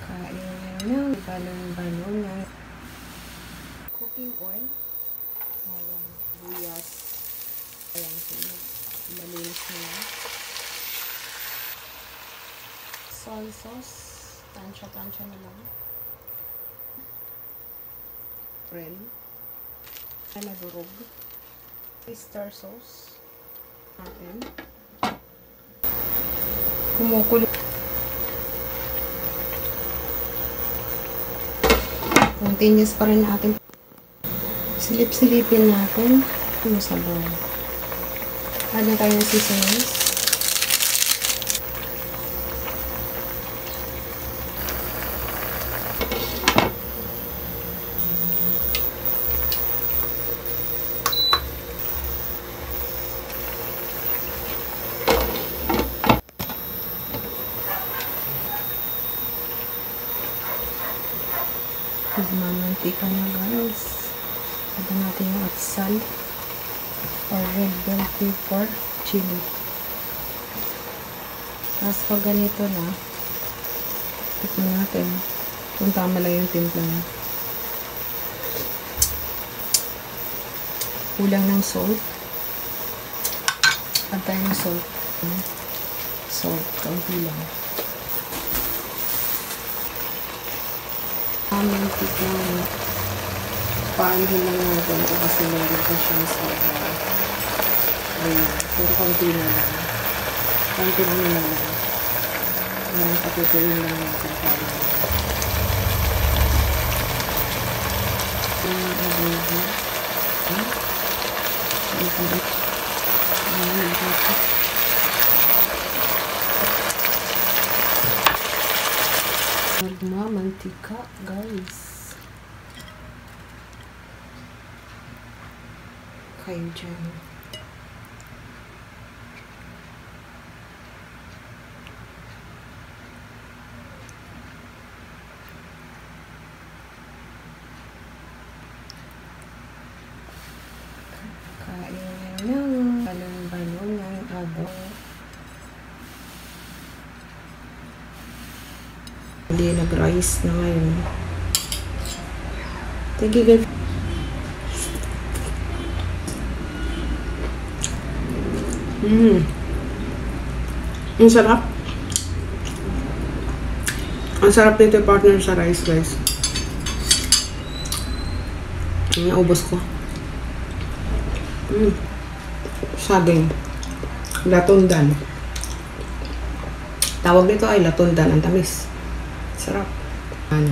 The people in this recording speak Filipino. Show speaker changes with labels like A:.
A: Kain ng balon-balon ng cooking oil. Ayan, buyas. Ayan, malinis na. Soy sauce. Tansya-tansya na lang. Bread. Nadurog. Oyster sauce. Natin. Kumukulo. Continuous pa rin natin. Silip-silipin natin. Ano sa bowl. Add na tayo ng seasonings. Nagmamantika na guys. Add natin yung atsal or red bell pepper, chili. Tapos pag ganito na, tikman natin kung tama lang yung timpla na. Kulang ng salt. Add tayo ng salt. Salt, kaunti lang. Mantika. Paanhin lang natin kasi meron pa siyang soda. Ayan. Pero kaunti na lang. Kaunti na lang. Ayan, patutuin lang natin para. Ayan, adobo. Ayan, adobo. Mantika guys. Kayo dyan. Kain ng balon-balon ng adobo. Hindi nag-rice na ngayon. Tigigil. Ang sarap. Ang sarap nito partner sa rice guys. Naubos ko. Saging. Latundan. Tawag nito ay latundan. Ang tamis. Sarap. Ano?